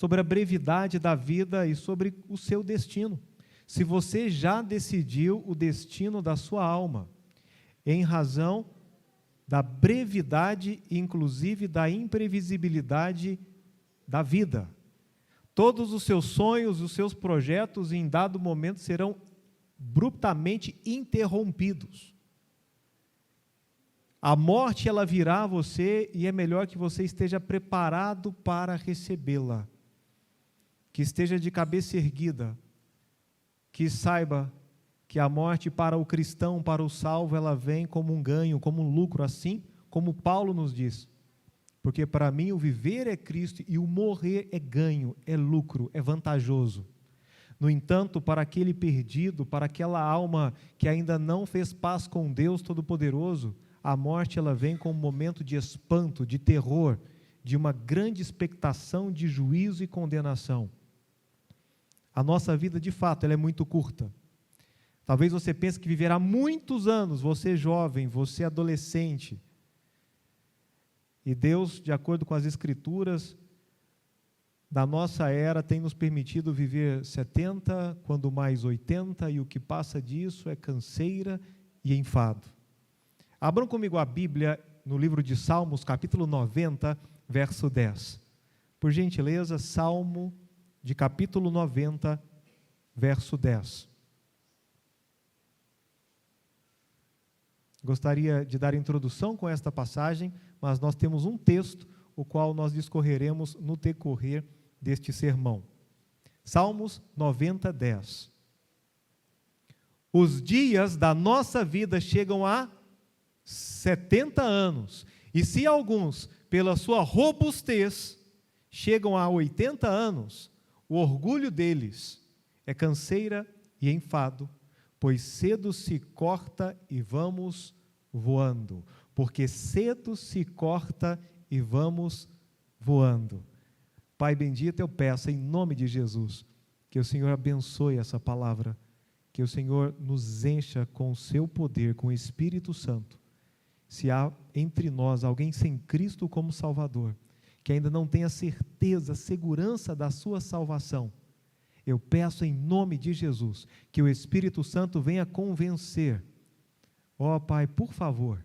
sobre a brevidade da vida e sobre o seu destino. Se você já decidiu o destino da sua alma, em razão da brevidade, inclusive da imprevisibilidade da vida. Todos os seus sonhos, os seus projetos, em dado momento, serão abruptamente interrompidos. A morte, ela virá a você e é melhor que você esteja preparado para recebê-la. Que esteja de cabeça erguida, que saiba que a morte para o cristão, para o salvo, ela vem como um ganho, como um lucro, assim como Paulo nos diz. Porque para mim o viver é Cristo e o morrer é ganho, é lucro, é vantajoso. No entanto, para aquele perdido, para aquela alma que ainda não fez paz com Deus Todo-Poderoso, a morte ela vem com um momento de espanto, de terror, de uma grande expectação de juízo e condenação. A nossa vida, de fato, ela é muito curta. Talvez você pense que viverá muitos anos, você jovem, você adolescente. E Deus, de acordo com as Escrituras, da nossa era, tem nos permitido viver 70, quando mais 80, e o que passa disso é canseira e enfado. Abram comigo a Bíblia no livro de Salmos, capítulo 90, verso 10. Por gentileza, Salmo de capítulo 90, verso 10. Gostaria de dar introdução com esta passagem, mas nós temos um texto, o qual nós discorreremos no decorrer deste sermão. Salmos 90, 10. Os dias da nossa vida chegam a 70 anos, e se alguns, pela sua robustez, chegam a 80 anos, o orgulho deles é canseira e enfado, pois cedo se corta e vamos voando. Porque cedo se corta e vamos voando. Pai bendito, eu peço em nome de Jesus, que o Senhor abençoe essa palavra, que o Senhor nos encha com o seu poder, com o Espírito Santo. Se há entre nós alguém sem Cristo como Salvador, que ainda não tem a certeza, a segurança da sua salvação, eu peço em nome de Jesus, que o Espírito Santo venha convencer. Ó Pai, por favor,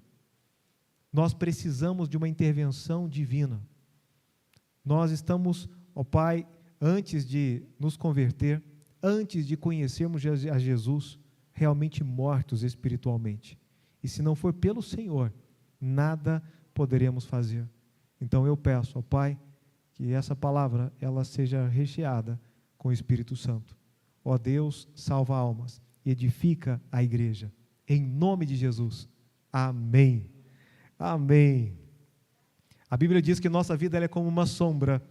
nós precisamos de uma intervenção divina. Nós estamos, ó Pai, antes de nos converter, antes de conhecermos a Jesus, realmente mortos espiritualmente. E se não for pelo Senhor, nada poderemos fazer. Então eu peço, ó Pai, que essa palavra, ela seja recheada com o Espírito Santo. Ó Deus, salva almas, edifica a igreja. Em nome de Jesus. Amém. Amém. A Bíblia diz que nossa vida ela é como uma sombra.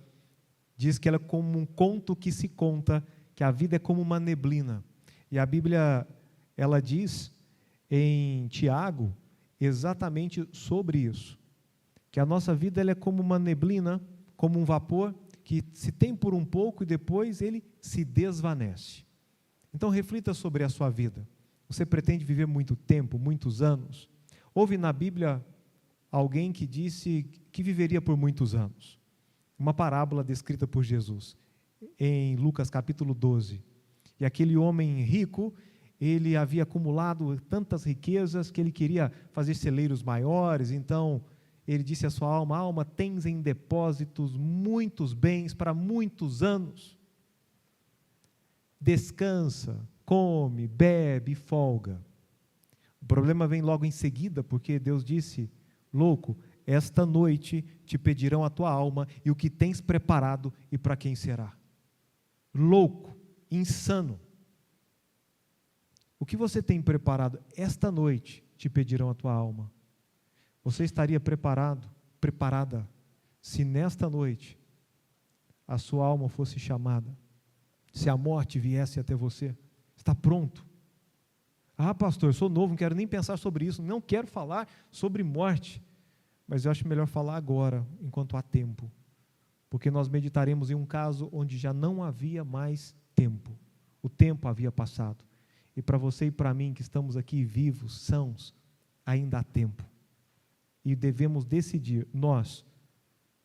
Diz que ela é como um conto que se conta, que a vida é como uma neblina. E a Bíblia, ela diz em Tiago exatamente sobre isso. Que a nossa vida ela é como uma neblina, como um vapor, que se tem por um pouco e depois ele se desvanece. Então reflita sobre a sua vida. Você pretende viver muito tempo, muitos anos? Houve na Bíblia alguém que disse que viveria por muitos anos. Uma parábola descrita por Jesus, em Lucas capítulo 12. E aquele homem rico, ele havia acumulado tantas riquezas que ele queria fazer celeiros maiores, então ele disse à sua alma: alma, tens em depósitos muitos bens para muitos anos. Descansa, come, bebe e folga. O problema vem logo em seguida, porque Deus disse: louco, esta noite te pedirão a tua alma e o que tens preparado e para quem será. Louco, insano. O que você tem preparado? Esta noite te pedirão a tua alma. Você estaria preparado, preparada, se nesta noite a sua alma fosse chamada, se a morte viesse até você? Está pronto? Ah, pastor, eu sou novo, não quero nem pensar sobre isso, não quero falar sobre morte, mas eu acho melhor falar agora, enquanto há tempo, porque nós meditaremos em um caso onde já não havia mais tempo, o tempo havia passado, e para você e para mim que estamos aqui vivos, sãos, ainda há tempo. E devemos decidir, nós,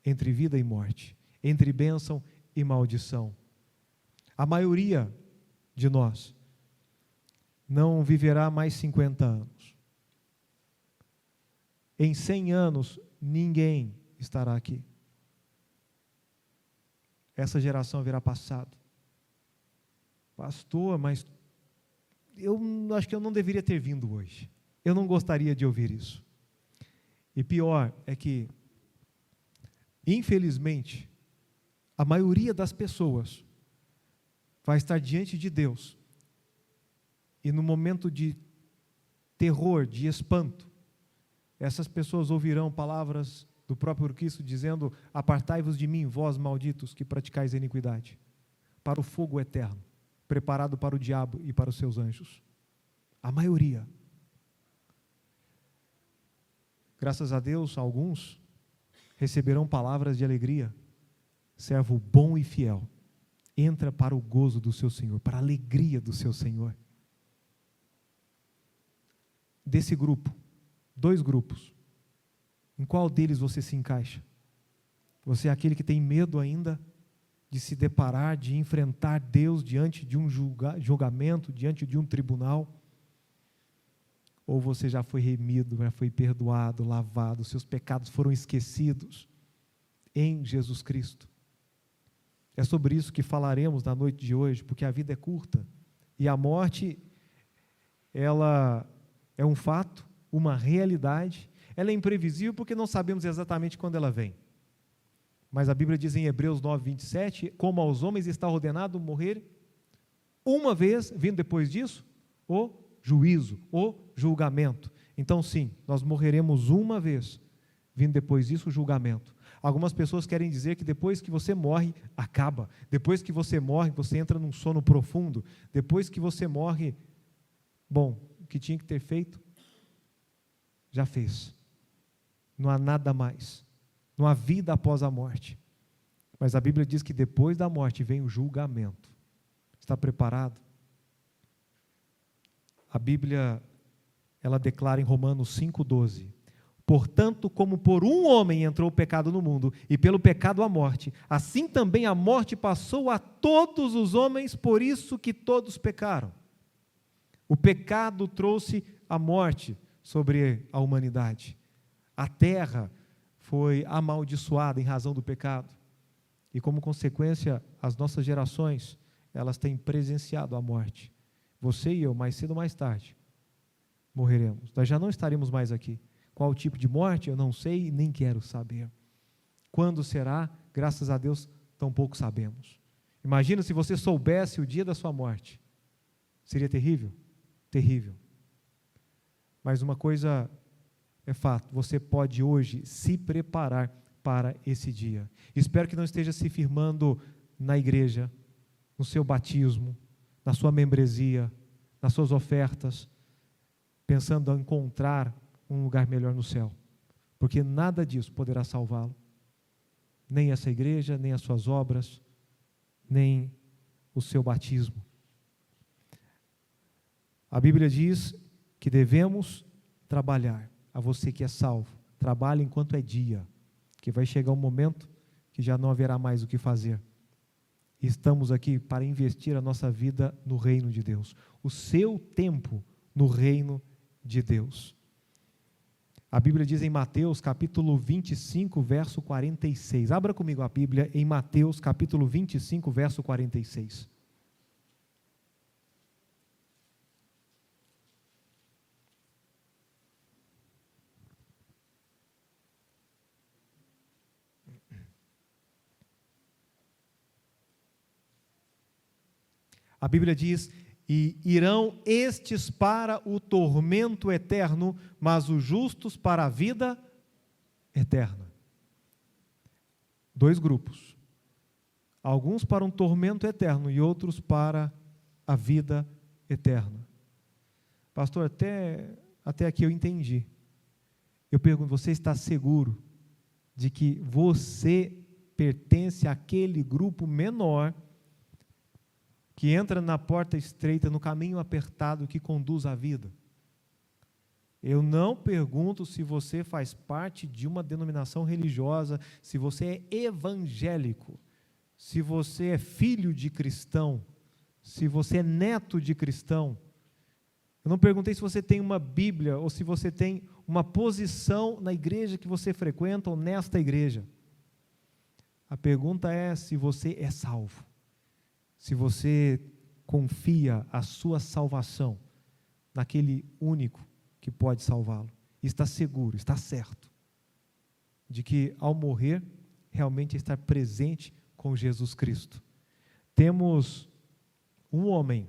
entre vida e morte, entre bênção e maldição. A maioria de nós não viverá mais 50 anos. Em 100 anos, ninguém estará aqui. Essa geração virá passado. Pastor, mas eu acho que eu não deveria ter vindo hoje. Eu não gostaria de ouvir isso. E pior é que, infelizmente, a maioria das pessoas vai estar diante de Deus e no momento de terror, de espanto, essas pessoas ouvirão palavras do próprio Cristo dizendo: apartai-vos de mim, vós malditos, que praticais a iniquidade, para o fogo eterno, preparado para o diabo e para os seus anjos. A maioria. Graças a Deus, alguns receberão palavras de alegria. Servo bom e fiel, entra para o gozo do seu Senhor, para a alegria do seu Senhor. Desse grupo, 2 grupos, em qual deles você se encaixa? Você é aquele que tem medo ainda de se deparar, de enfrentar Deus diante de um julgamento, diante de um tribunal? Ou você já foi remido, já foi perdoado, lavado, seus pecados foram esquecidos em Jesus Cristo? É sobre isso que falaremos na noite de hoje, porque a vida é curta e a morte, ela é um fato, uma realidade. Ela é imprevisível porque não sabemos exatamente quando ela vem. Mas a Bíblia diz em Hebreus 9, 27, como aos homens está ordenado morrer uma vez, vindo depois disso, o juízo, o julgamento. Então sim, nós morreremos uma vez, vindo depois disso o julgamento. Algumas pessoas querem dizer que depois que você morre, acaba. Depois que você morre, você entra num sono profundo. Depois que você morre, bom, o que tinha que ter feito, já fez. Não há nada mais. Não há vida após a morte. Mas a Bíblia diz que depois da morte vem o julgamento. Está preparado? A Bíblia, ela declara em Romanos 5,12: portanto, como por um homem entrou o pecado no mundo, e pelo pecado a morte, assim também a morte passou a todos os homens, por isso que todos pecaram. O pecado trouxe a morte sobre a humanidade. A terra foi amaldiçoada em razão do pecado. E como consequência, as nossas gerações, elas têm presenciado a morte. Você e eu, mais cedo ou mais tarde, morreremos. Nós já não estaremos mais aqui. Qual tipo de morte? Eu não sei e nem quero saber. Quando será? Graças a Deus, tampouco sabemos. Imagina se você soubesse o dia da sua morte. Seria terrível? Terrível. Mas uma coisa é fato, você pode hoje se preparar para esse dia. Espero que não esteja se firmando na igreja, no seu batismo, na sua membresia, nas suas ofertas, pensando em encontrar um lugar melhor no céu, porque nada disso poderá salvá-lo, nem essa igreja, nem as suas obras, nem o seu batismo. A Bíblia diz que devemos trabalhar. A você que é salvo, trabalhe enquanto é dia, que vai chegar um momento que já não haverá mais o que fazer. E estamos aqui para investir a nossa vida no reino de Deus, o seu tempo no reino de Deus. A Bíblia diz em Mateus capítulo 25, verso 46. Abra comigo a Bíblia em Mateus capítulo 25, verso 46. A Bíblia diz: e irão estes para o tormento eterno, mas os justos para a vida eterna. 2 grupos. Alguns para um tormento eterno e outros para a vida eterna. Pastor, até aqui eu entendi. Eu pergunto, você está seguro de que você pertence àquele grupo menor que entra na porta estreita, no caminho apertado que conduz à vida? Eu não pergunto se você faz parte de uma denominação religiosa, se você é evangélico, se você é filho de cristão, se você é neto de cristão. Eu não perguntei se você tem uma Bíblia ou se você tem uma posição na igreja que você frequenta ou nesta igreja. A pergunta é se você é salvo, se você confia a sua salvação naquele único que pode salvá-lo. Está seguro, está certo de que ao morrer, realmente estar presente com Jesus Cristo. Temos um homem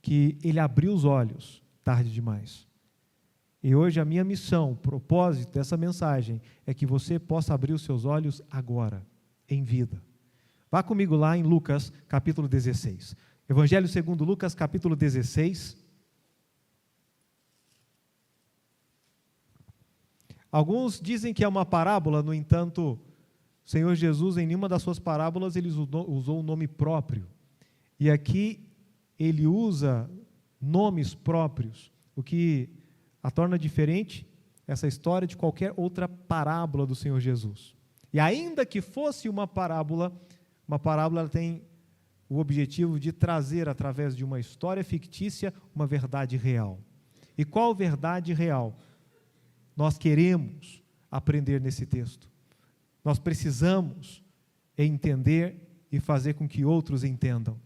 que ele abriu os olhos tarde demais. E hoje a minha missão, o propósito dessa mensagem é que você possa abrir os seus olhos agora, em vida. Vá comigo lá em Lucas, capítulo 16. Evangelho segundo Lucas, capítulo 16. Alguns dizem que é uma parábola, no entanto, o Senhor Jesus, em nenhuma das suas parábolas, ele usou o nome próprio. E aqui ele usa nomes próprios, o que a torna diferente essa história de qualquer outra parábola do Senhor Jesus. E ainda que fosse uma parábola ela tem o objetivo de trazer, através de uma história fictícia, uma verdade real. E qual verdade real nós queremos aprender nesse texto? Nós precisamos entender e fazer com que outros entendam.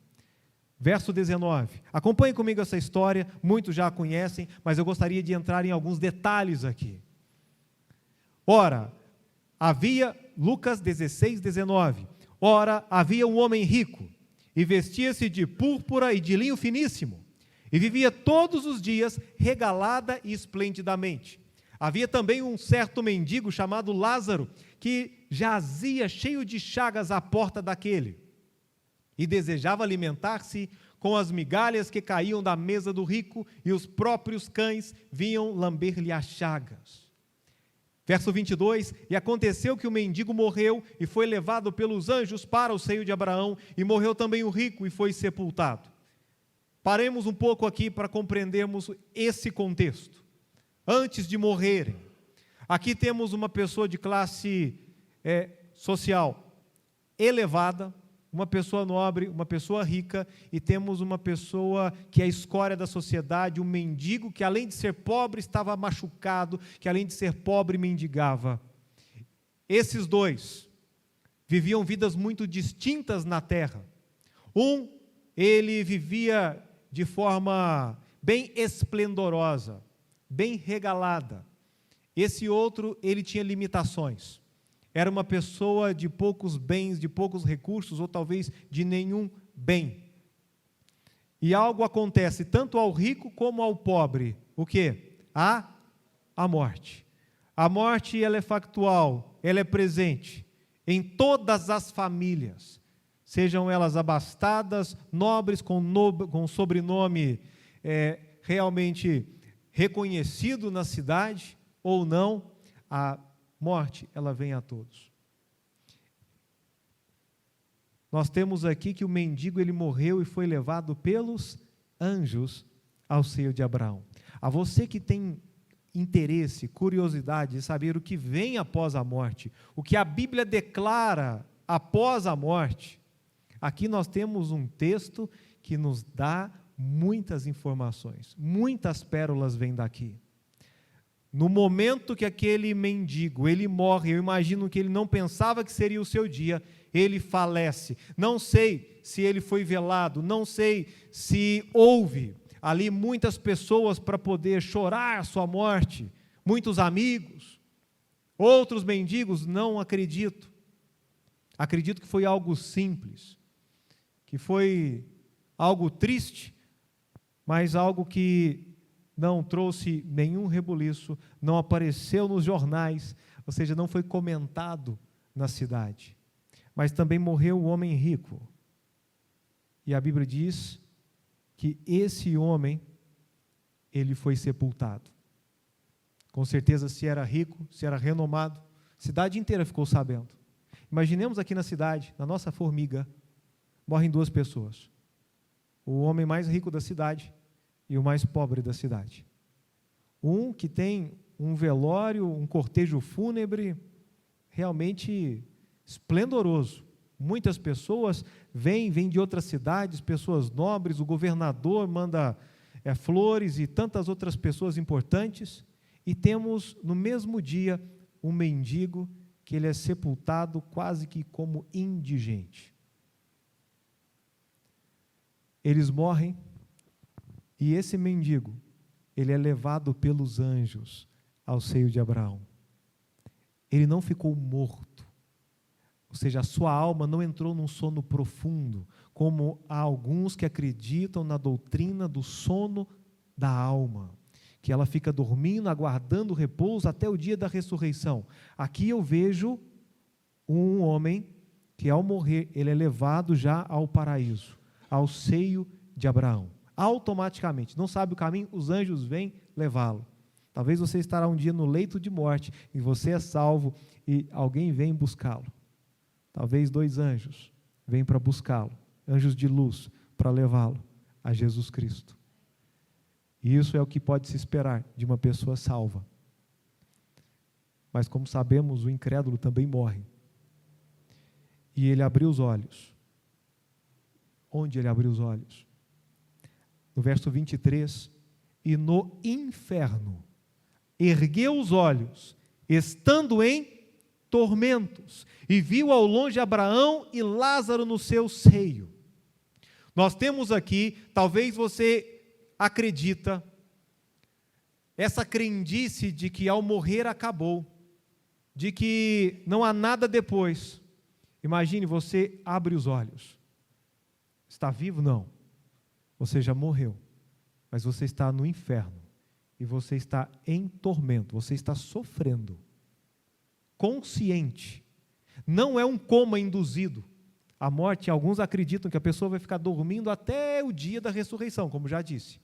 Verso 19. Acompanhe comigo essa história, muitos já a conhecem, mas eu gostaria de entrar em alguns detalhes aqui. Ora, Lucas 16, 19. Ora, havia um homem rico, e vestia-se de púrpura e de linho finíssimo, e vivia todos os dias regalada e esplendidamente. Havia também um certo mendigo chamado Lázaro, que jazia cheio de chagas à porta daquele, e desejava alimentar-se com as migalhas que caíam da mesa do rico, e os próprios cães vinham lamber-lhe as chagas. Verso 22, e aconteceu que o mendigo morreu e foi levado pelos anjos para o seio de Abraão, e morreu também o rico e foi sepultado. Paremos um pouco aqui para compreendermos esse contexto. Antes de morrerem, aqui temos uma pessoa de classe social elevada, uma pessoa nobre, uma pessoa rica, e temos uma pessoa que é a escória da sociedade, um mendigo que, além de ser pobre, estava machucado, que além de ser pobre, mendigava. Esses dois viviam vidas muito distintas na terra. Ele vivia de forma bem esplendorosa, bem regalada. Esse outro, ele tinha limitações. Era uma pessoa de poucos bens, de poucos recursos, ou talvez de nenhum bem. E algo acontece tanto ao rico como ao pobre. O quê? A morte. A morte, ela é factual, ela é presente em todas as famílias, sejam elas abastadas, nobres, com sobrenome realmente reconhecido na cidade, ou não, a morte, ela vem a todos. Nós temos aqui que o mendigo, ele morreu e foi levado pelos anjos ao seio de Abraão. A você que tem interesse, curiosidade de saber o que vem após a morte, o que a Bíblia declara após a morte, aqui nós temos um texto que nos dá muitas informações, muitas pérolas vêm daqui. No momento que aquele mendigo, ele morre, eu imagino que ele não pensava que seria o seu dia, ele falece. Não sei se ele foi velado, não sei se houve ali muitas pessoas para poder chorar a sua morte, muitos amigos, outros mendigos, não acredito. Acredito que foi algo simples, que foi algo triste, mas algo que não trouxe nenhum rebuliço, não apareceu nos jornais, ou seja, não foi comentado na cidade. Mas também morreu o homem rico. E a Bíblia diz que esse homem, ele foi sepultado. Com certeza, se era rico, se era renomado, a cidade inteira ficou sabendo. Imaginemos aqui na cidade, na nossa Formiga, morrem duas pessoas. O homem mais rico da cidade e o mais pobre da cidade. Um que tem um velório, um cortejo fúnebre realmente esplendoroso, Muitas pessoas vêm de outras cidades, pessoas nobres, o governador manda flores e tantas outras pessoas importantes, e temos no mesmo dia um mendigo que ele é sepultado quase que como indigente. Eles morrem e esse mendigo, ele é levado pelos anjos ao seio de Abraão. Ele não ficou morto, ou seja, a sua alma não entrou num sono profundo, como há alguns que acreditam na doutrina do sono da alma, que ela fica dormindo, aguardando o repouso até o dia da ressurreição. Aqui eu vejo um homem que ao morrer, ele é levado já ao paraíso, ao seio de Abraão. Automaticamente, não sabe o caminho, os anjos vêm levá-lo. Talvez você estará um dia no leito de morte, e você é salvo, e alguém vem buscá-lo. Talvez 2 anjos vêm para buscá-lo, anjos de luz, para levá-lo a Jesus Cristo. E isso é o que pode se esperar de uma pessoa salva. Mas como sabemos, o incrédulo também morre. E ele abriu os olhos. Onde ele abriu os olhos? No verso 23, e no inferno ergueu os olhos, estando em tormentos, e viu ao longe Abraão e Lázaro no seu seio. Nós temos aqui, talvez você acredita, essa crendice de que ao morrer acabou, de que não há nada depois. Imagine, você abre os olhos. Está vivo? Não. Você já morreu, mas você está no inferno, e você está em tormento, você está sofrendo, consciente, não é um coma induzido. A morte, alguns acreditam que a pessoa vai ficar dormindo até o dia da ressurreição, como já disse,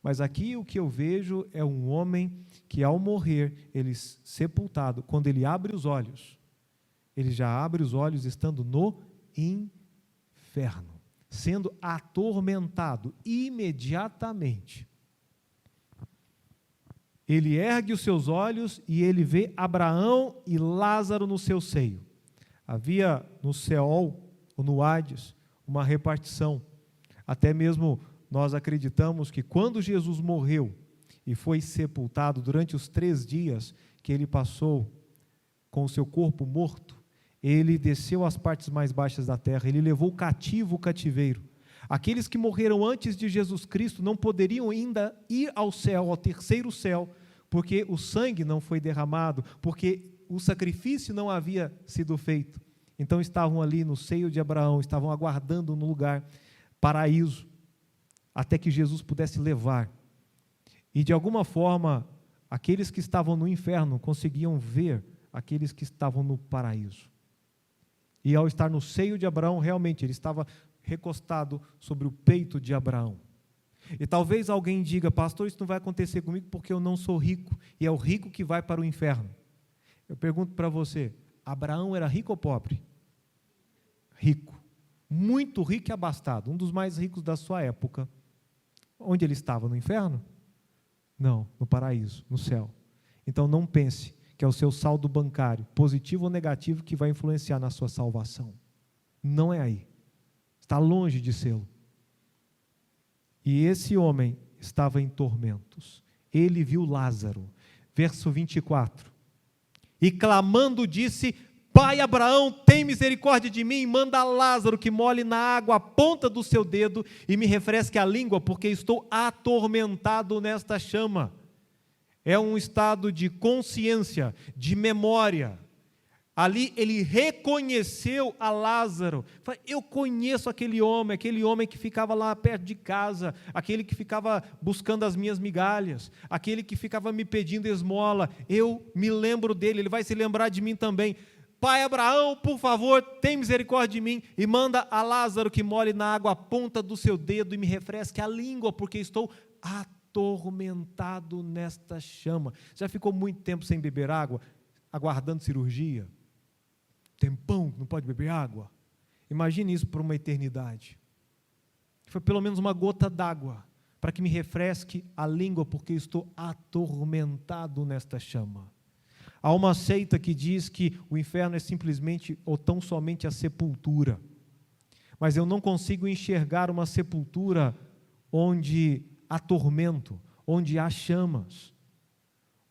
mas aqui o que eu vejo é um homem que ao morrer, ele sepultado, quando ele abre os olhos, ele já abre os olhos estando no inferno, sendo atormentado imediatamente. Ele ergue os seus olhos e ele vê Abraão e Lázaro no seu seio. Havia no Seol, ou no Hades, uma repartição. Até mesmo nós acreditamos que quando Jesus morreu e foi sepultado, durante os 3 dias que ele passou com o seu corpo morto, ele desceu às partes mais baixas da terra, ele levou cativo o cativeiro. Aqueles que morreram antes de Jesus Cristo não poderiam ainda ir ao céu, ao terceiro céu, porque o sangue não foi derramado, porque o sacrifício não havia sido feito. Então estavam ali no seio de Abraão, estavam aguardando no lugar paraíso, até que Jesus pudesse levar. E de alguma forma, aqueles que estavam no inferno conseguiam ver aqueles que estavam no paraíso. E ao estar no seio de Abraão, realmente, ele estava recostado sobre o peito de Abraão. E talvez alguém diga: pastor, isso não vai acontecer comigo porque eu não sou rico, e é o rico que vai para o inferno. Eu pergunto para você, Abraão era rico ou pobre? Rico, muito rico e abastado, um dos mais ricos da sua época. Onde ele estava? No inferno? Não, no paraíso, no céu. Então não pense que é o seu saldo bancário, positivo ou negativo, que vai influenciar na sua salvação. Não é aí. Está longe de ser. E esse homem estava em tormentos. Ele viu Lázaro. Verso 24. E clamando disse: Pai Abraão, tem misericórdia de mim, manda Lázaro que molhe na água a ponta do seu dedo e me refresque a língua, porque estou atormentado nesta chama. É um estado de consciência, de memória. Ali ele reconheceu a Lázaro. Eu conheço aquele homem que ficava lá perto de casa, aquele que ficava buscando as minhas migalhas, aquele que ficava me pedindo esmola. Eu me lembro dele, ele vai se lembrar de mim também. Pai Abraão, por favor, tem misericórdia de mim e manda a Lázaro que molhe na água a ponta do seu dedo e me refresque a língua, porque estou atormentado nesta chama. Já ficou muito tempo sem beber água, aguardando cirurgia? Tempão que não pode beber água? Imagine isso por uma eternidade. Foi pelo menos uma gota d'água para que me refresque a língua, porque estou atormentado nesta chama. Há uma seita que diz que o inferno é simplesmente ou tão somente a sepultura. Mas eu não consigo enxergar uma sepultura onde há tormento, onde há chamas,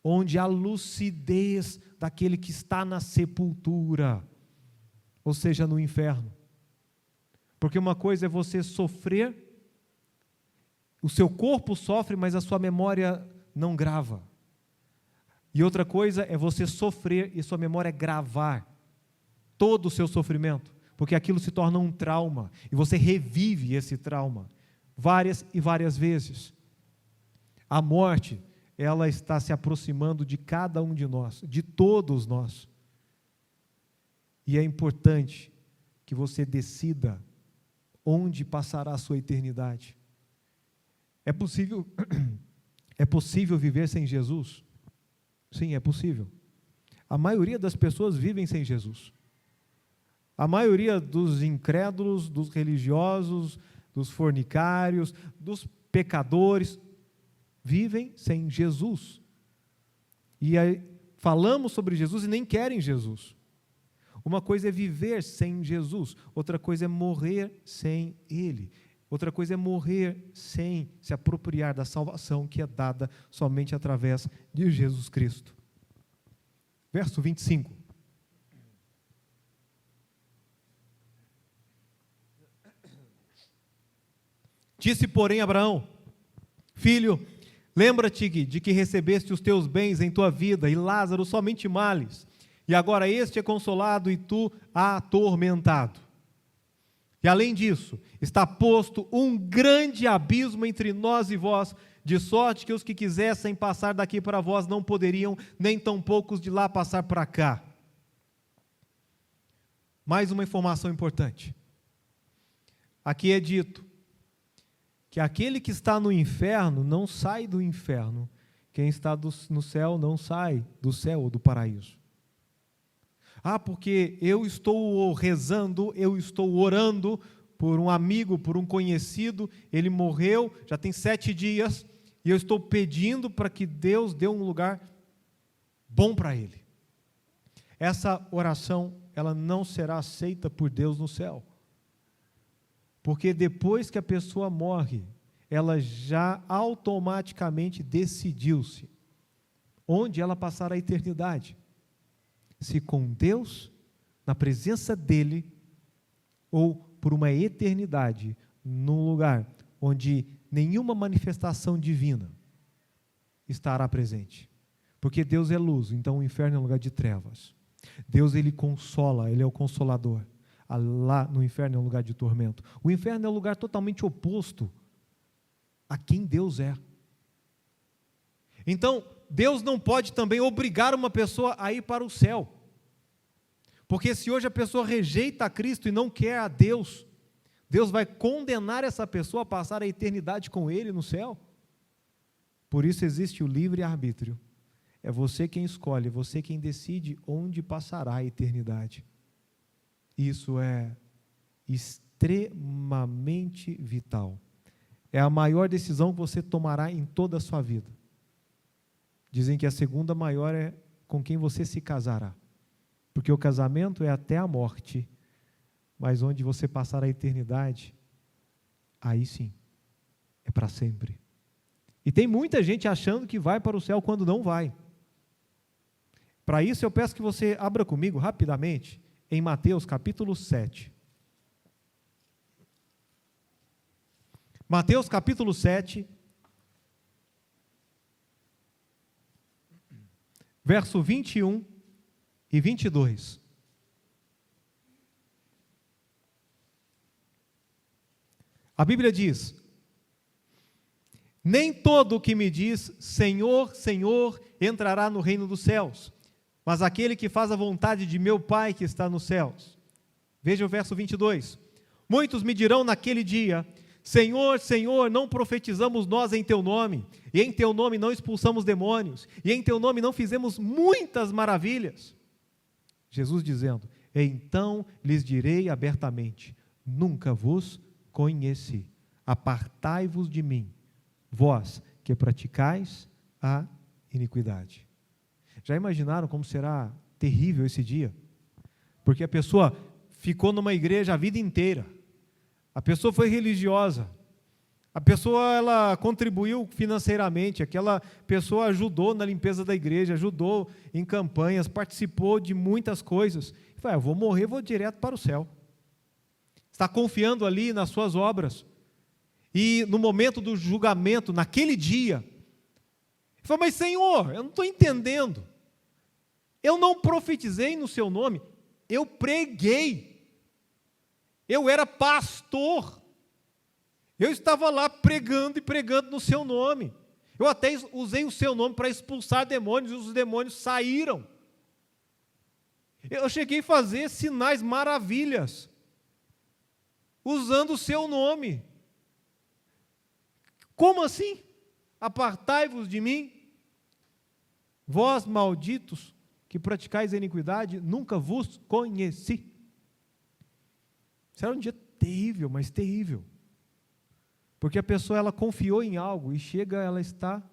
onde há lucidez daquele que está na sepultura, ou seja, no inferno. Porque uma coisa é você sofrer, o seu corpo sofre, mas a sua memória não grava. E outra coisa é você sofrer e sua memória gravar todo o seu sofrimento, porque aquilo se torna um trauma, e você revive esse trauma várias e várias vezes. A morte, ela está se aproximando de cada um de nós, de todos nós. E é importante que você decida onde passará a sua eternidade. É possível viver sem Jesus? Sim, é possível. A maioria das pessoas vivem sem Jesus. A maioria dos incrédulos, dos religiosos, dos fornicários, dos pecadores, vivem sem Jesus. E aí, falamos sobre Jesus e nem querem Jesus. Uma coisa é viver sem Jesus, outra coisa é morrer sem Ele. Outra coisa é morrer sem se apropriar da salvação que é dada somente através de Jesus Cristo. Verso 25. Disse, porém, Abraão: filho, lembra-te de que recebeste os teus bens em tua vida, e Lázaro somente males, e agora este é consolado e tu atormentado. E além disso, está posto um grande abismo entre nós e vós, de sorte que os que quisessem passar daqui para vós não poderiam, nem tampouco os de lá passar para cá. Mais uma informação importante. Aqui é dito que aquele que está no inferno não sai do inferno, quem está no céu não sai do céu ou do paraíso. Porque eu estou rezando, eu estou orando por um amigo, por um conhecido, ele morreu, já tem 7 dias, e eu estou pedindo para que Deus dê um lugar bom para ele. Essa oração, ela não será aceita por Deus no céu. Porque depois que a pessoa morre, ela já automaticamente decidiu-se onde ela passará a eternidade. Se com Deus, na presença dEle, ou por uma eternidade, num lugar onde nenhuma manifestação divina estará presente. Porque Deus é luz, então o inferno é um lugar de trevas. Deus, Ele consola, Ele é o consolador. Lá no inferno é um lugar de tormento. O inferno é um lugar totalmente oposto a quem Deus é. Então, Deus não pode também obrigar uma pessoa a ir para o céu. Porque se hoje a pessoa rejeita a Cristo e não quer a Deus, Deus vai condenar essa pessoa a passar a eternidade com Ele no céu. Por isso existe o livre-arbítrio. É você quem escolhe, é você quem decide onde passará a eternidade. Isso é extremamente vital. É a maior decisão que você tomará em toda a sua vida. Dizem que a segunda maior é com quem você se casará. Porque o casamento é até a morte, mas onde você passar a eternidade, aí sim, é para sempre. E tem muita gente achando que vai para o céu quando não vai. Para isso eu peço que você abra comigo rapidamente em Mateus capítulo 7. Mateus capítulo 7, verso 21 e 22. A Bíblia diz: nem todo o que me diz Senhor, Senhor entrará no reino dos céus, mas aquele que faz a vontade de meu Pai que está nos céus. Veja o verso 22. Muitos me dirão naquele dia: Senhor, Senhor, não profetizamos nós em Teu nome, e em Teu nome não expulsamos demônios, e em Teu nome não fizemos muitas maravilhas? Jesus dizendo: então lhes direi abertamente: nunca vos conheci, apartai-vos de mim, vós que praticais a iniquidade. Já imaginaram como será terrível esse dia? Porque a pessoa ficou numa igreja a vida inteira, a pessoa foi religiosa, a pessoa ela contribuiu financeiramente, aquela pessoa ajudou na limpeza da igreja, ajudou em campanhas, participou de muitas coisas. E fala, eu vou morrer, vou direto para o céu. Está confiando ali nas suas obras. E no momento do julgamento, naquele dia, fala, mas Senhor, eu não estou entendendo. Eu não profetizei no seu nome, eu preguei. Eu era pastor. Eu estava lá pregando e pregando no seu nome. Eu até usei o seu nome para expulsar demônios e os demônios saíram. Eu cheguei a fazer sinais, maravilhas, usando o seu nome. Como assim? Apartai-vos de mim, vós malditos, que praticais a iniquidade, nunca vos conheci. Isso era um dia terrível, mas terrível. Porque a pessoa, ela confiou em algo e chega, ela está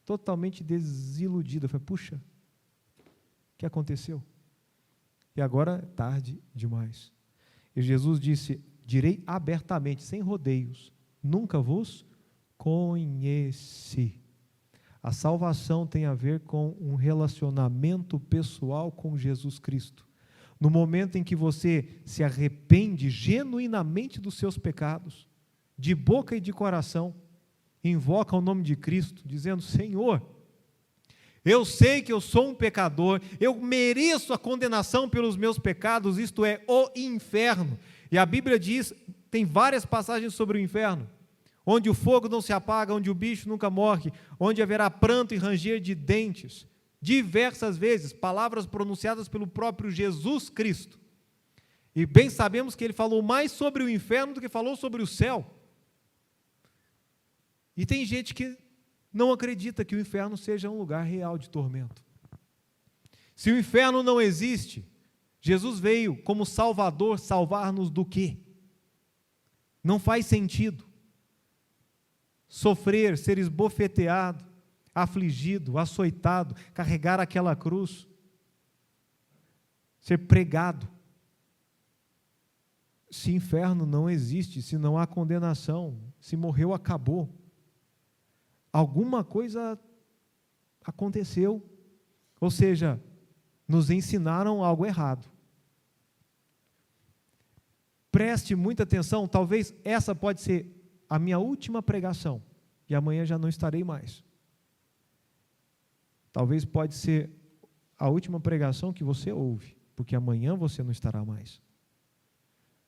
totalmente desiludida. Fala, puxa, o que aconteceu? E agora é tarde demais. E Jesus disse, direi abertamente, sem rodeios, nunca vos conheci. A salvação tem a ver com um relacionamento pessoal com Jesus Cristo. No momento em que você se arrepende genuinamente dos seus pecados, de boca e de coração, invoca o nome de Cristo, dizendo, Senhor, eu sei que eu sou um pecador, eu mereço a condenação pelos meus pecados, isto é, o inferno. E a Bíblia diz, tem várias passagens sobre o inferno, onde o fogo não se apaga, onde o bicho nunca morre, onde haverá pranto e ranger de dentes, diversas vezes, palavras pronunciadas pelo próprio Jesus Cristo. E bem sabemos que ele falou mais sobre o inferno do que falou sobre o céu. E tem gente que não acredita que o inferno seja um lugar real de tormento. Se o inferno não existe, Jesus veio como Salvador salvar-nos do quê? Não faz sentido sofrer, ser esbofeteado, afligido, açoitado, carregar aquela cruz, ser pregado. Se inferno não existe, se não há condenação, se morreu, acabou. Alguma coisa aconteceu, ou seja, nos ensinaram algo errado. Preste muita atenção, talvez essa pode ser a minha última pregação, e amanhã já não estarei mais. Talvez pode ser a última pregação que você ouve, porque amanhã você não estará mais.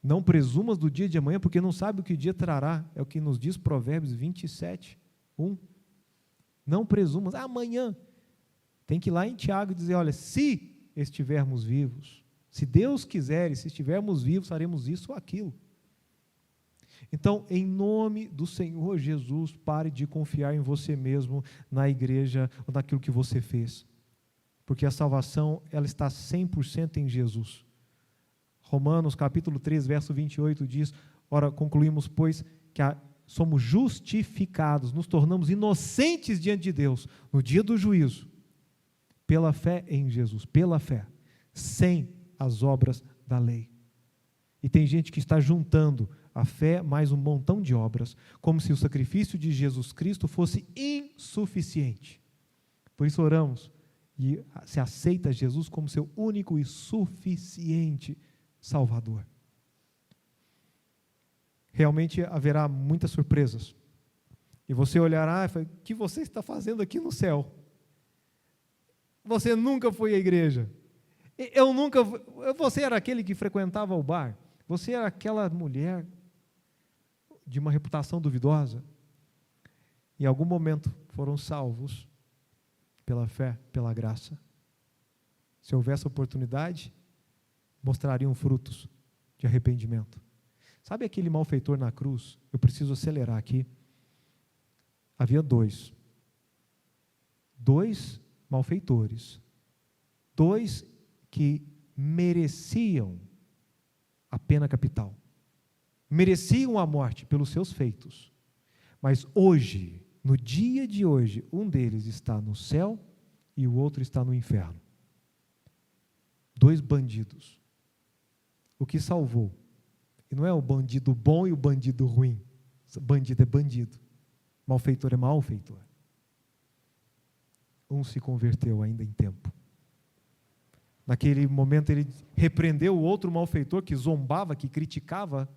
Não presumas do dia de amanhã, porque não sabe o que o dia trará, é o que nos diz Provérbios 27, 1. Não presumas, amanhã. Tem que ir lá em Tiago e dizer, olha, se estivermos vivos, se Deus quiser, e se estivermos vivos, faremos isso ou aquilo. Então, em nome do Senhor Jesus, pare de confiar em você mesmo, na igreja, ou naquilo que você fez. Porque a salvação, ela está 100% em Jesus. Romanos capítulo 3, verso 28 diz, ora, concluímos, pois, que somos justificados, nos tornamos inocentes diante de Deus, no dia do juízo, pela fé em Jesus, pela fé, sem as obras da lei. E tem gente que está juntando a fé mais um montão de obras, como se o sacrifício de Jesus Cristo fosse insuficiente. Por isso oramos, e se aceita Jesus como seu único e suficiente Salvador. Realmente haverá muitas surpresas. E você olhará e falar, o que você está fazendo aqui no céu? Você nunca foi à igreja. Você era aquele que frequentava o bar. Você era aquela mulher de uma reputação duvidosa. Em algum momento foram salvos pela fé, pela graça. Se houvesse oportunidade, mostrariam frutos de arrependimento. Sabe aquele malfeitor na cruz? Eu preciso acelerar aqui. Havia dois malfeitores, dois que mereciam a pena capital, mereciam a morte pelos seus feitos, mas hoje, no dia de hoje, um deles está no céu e o outro está no inferno. 2 bandidos. O que salvou? E não é o bandido bom e o bandido ruim. Bandido é bandido. Malfeitor é malfeitor. Um se converteu ainda em tempo. Naquele momento ele repreendeu o outro malfeitor que zombava, que criticava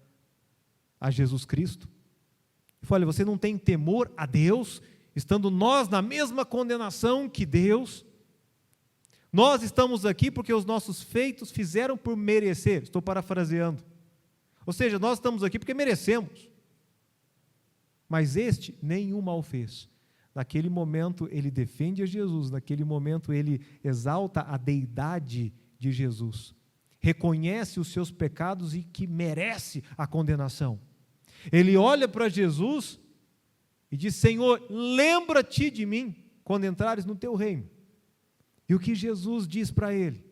a Jesus Cristo. E falou: você não tem temor a Deus, estando nós na mesma condenação que Deus? Nós estamos aqui porque os nossos feitos fizeram por merecer. Estou parafraseando. Ou seja, nós estamos aqui porque merecemos. Mas este nenhum mal fez. Naquele momento ele defende a Jesus, naquele momento ele exalta a deidade de Jesus. Reconhece os seus pecados e que merece a condenação. Ele olha para Jesus e diz: Senhor, lembra-te de mim quando entrares no teu reino. E o que Jesus diz para ele?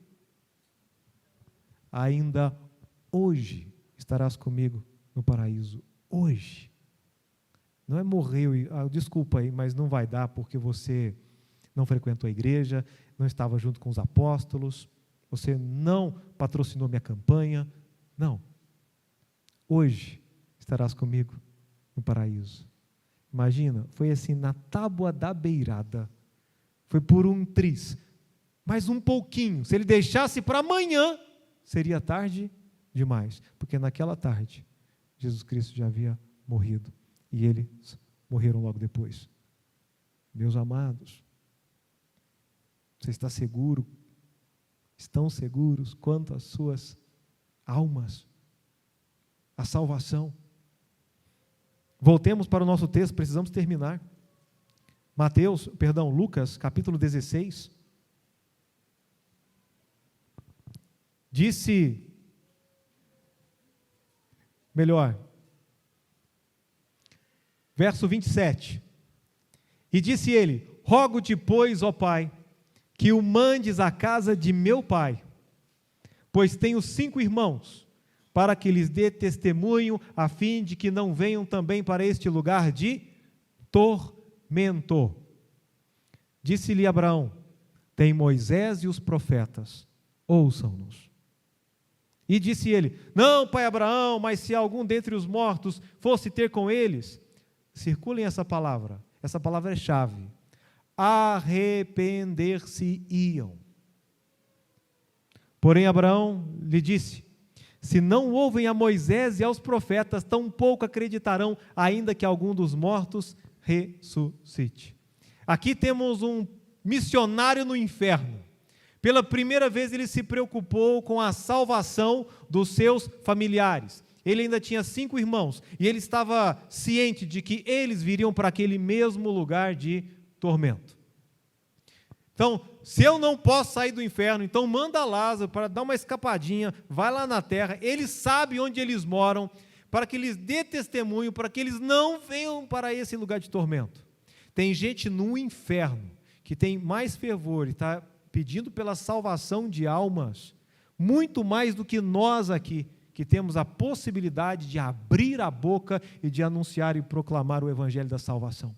Ainda hoje estarás comigo no paraíso. Hoje. Não é morreu e, desculpa aí, mas não vai dar porque você não frequentou a igreja, não estava junto com os apóstolos, você não patrocinou minha campanha. Não. Hoje estarás comigo no paraíso. Imagina, foi assim na tábua da beirada. Foi por um triz. Mais um pouquinho. Se ele deixasse para amanhã, seria tarde demais. Porque naquela tarde, Jesus Cristo já havia morrido. E eles morreram logo depois. Meus amados, você está seguro? Estão seguros quanto às suas almas? A salvação. Voltemos para o nosso texto, precisamos terminar. Lucas, capítulo 16. Verso 27. E disse ele: rogo-te, pois, ó Pai, que o mandes à casa de meu pai, pois tenho 5 irmãos, para que lhes dê testemunho, a fim de que não venham também para este lugar de tormento. Disse-lhe Abraão: tem Moisés e os profetas, ouçam-nos. E disse ele: não, pai Abraão, mas se algum dentre os mortos fosse ter com eles. Circulem essa palavra é chave. Arrepender-se-iam. Porém Abraão lhe disse: se não ouvem a Moisés e aos profetas, tampouco acreditarão, ainda que algum dos mortos ressuscite. Aqui temos um missionário no inferno. Pela primeira vez ele se preocupou com a salvação dos seus familiares. Ele ainda tinha 5 irmãos, e ele estava ciente de que eles viriam para aquele mesmo lugar de tormento. Então, se eu não posso sair do inferno, então manda Lázaro para dar uma escapadinha, vai lá na terra, ele sabe onde eles moram, para que lhes dê testemunho, para que eles não venham para esse lugar de tormento. Tem gente no inferno que tem mais fervor e está pedindo pela salvação de almas, muito mais do que nós aqui, que temos a possibilidade de abrir a boca e de anunciar e proclamar o evangelho da salvação.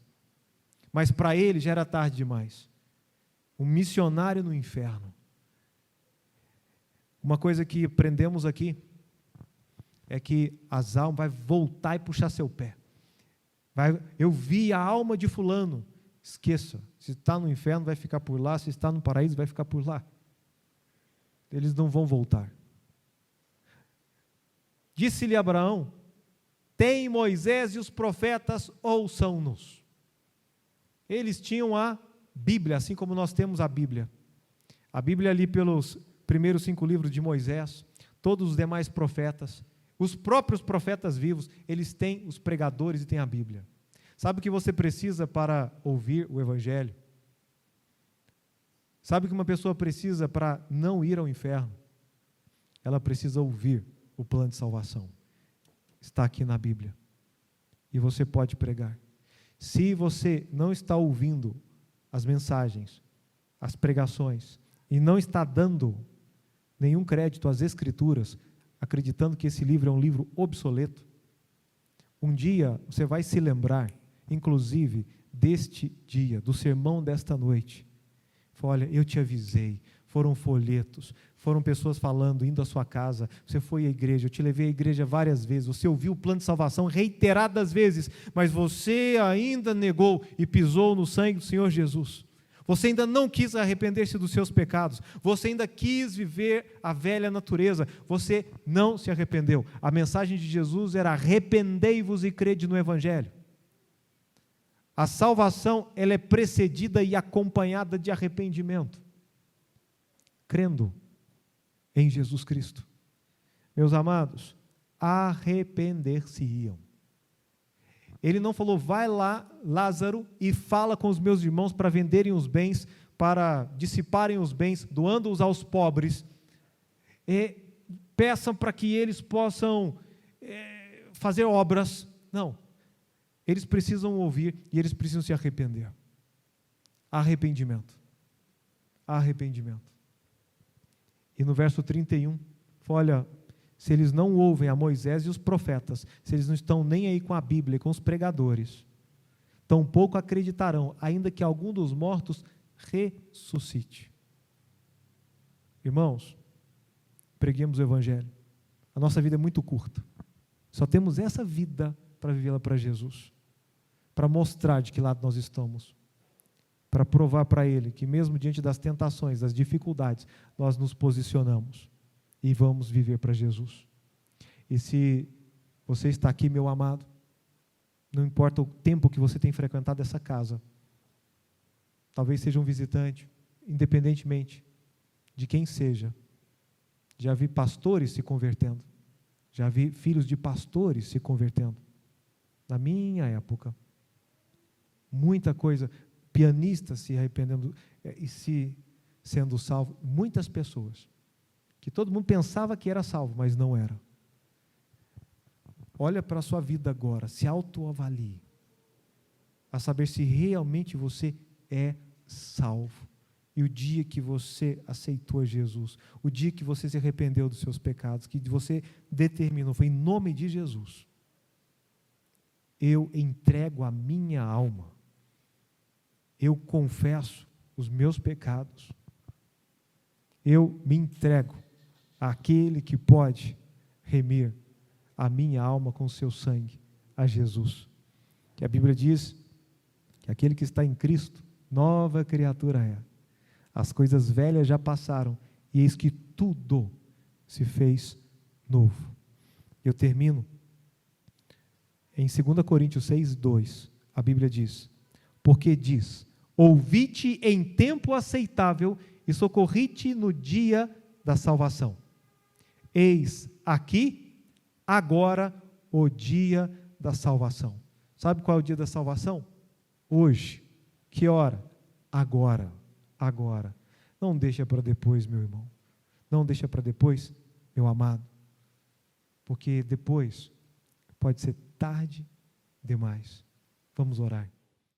Mas para ele já era tarde demais. Um missionário no inferno. Uma coisa que aprendemos aqui é que as almas vai voltar e puxar seu pé. Eu vi a alma de fulano. Esqueça, se está no inferno vai ficar por lá, se está no paraíso vai ficar por lá. Eles não vão voltar. Disse-lhe Abraão: tem Moisés e os profetas, ouçam-nos. Eles tinham a Bíblia, assim como nós temos a Bíblia. A Bíblia ali pelos primeiros 5 livros de Moisés, todos os demais profetas, os próprios profetas vivos, eles têm os pregadores e têm a Bíblia. Sabe o que você precisa para ouvir o evangelho? Sabe o que uma pessoa precisa para não ir ao inferno? Ela precisa ouvir o plano de salvação. Está aqui na Bíblia. E você pode pregar. Se você não está ouvindo as mensagens, as pregações, e não está dando nenhum crédito às Escrituras, acreditando que esse livro é um livro obsoleto, um dia você vai se lembrar, inclusive, deste dia, do sermão desta noite. Olha, eu te avisei. Foram folhetos, foram pessoas falando, indo à sua casa, você foi à igreja, eu te levei à igreja várias vezes, você ouviu o plano de salvação reiteradas vezes, mas você ainda negou e pisou no sangue do Senhor Jesus. Você ainda não quis arrepender-se dos seus pecados, você ainda quis viver a velha natureza, você não se arrependeu. A mensagem de Jesus era: arrependei-vos e crede no Evangelho. A salvação, ela é precedida e acompanhada de arrependimento, crendo em Jesus Cristo. Meus amados, arrepender-se-iam. Ele não falou: vai lá, Lázaro, e fala com os meus irmãos para venderem os bens, para dissiparem os bens, doando-os aos pobres, e peçam para que eles possam fazer obras. Não. Eles precisam ouvir e eles precisam se arrepender. Arrependimento. Arrependimento. E no verso 31, olha, se eles não ouvem a Moisés e os profetas, se eles não estão nem aí com a Bíblia, com os pregadores, tampouco acreditarão, ainda que algum dos mortos ressuscite. Irmãos, preguemos o Evangelho. A nossa vida é muito curta. Só temos essa vida para vivê-la para Jesus, para mostrar de que lado nós estamos, para provar para Ele que mesmo diante das tentações, das dificuldades, nós nos posicionamos e vamos viver para Jesus. E se você está aqui, meu amado, não importa o tempo que você tem frequentado essa casa, talvez seja um visitante, independentemente de quem seja, já vi pastores se convertendo, já vi filhos de pastores se convertendo, na minha época, muita coisa, pianistas se arrependendo e sendo salvo, muitas pessoas, que todo mundo pensava que era salvo, mas não era. Olha para a sua vida agora, se autoavalie, a saber se realmente você é salvo. E o dia que você aceitou Jesus, o dia que você se arrependeu dos seus pecados, que você determinou, foi em nome de Jesus, eu entrego a minha alma, eu confesso os meus pecados, eu me entrego àquele que pode remir a minha alma com o seu sangue, a Jesus. Que a Bíblia diz que aquele que está em Cristo, nova criatura é. As coisas velhas já passaram, e eis que tudo se fez novo. Eu termino em 2 Coríntios 6:2, a Bíblia diz: porque diz, ouvi-te em tempo aceitável e socorri-te no dia da salvação. Eis aqui, agora, o dia da salvação. Sabe qual é o dia da salvação? Hoje. Que hora? Agora. Agora. Não deixa para depois, meu irmão. Não deixa para depois, meu amado. Porque depois pode ser tarde demais. Vamos orar.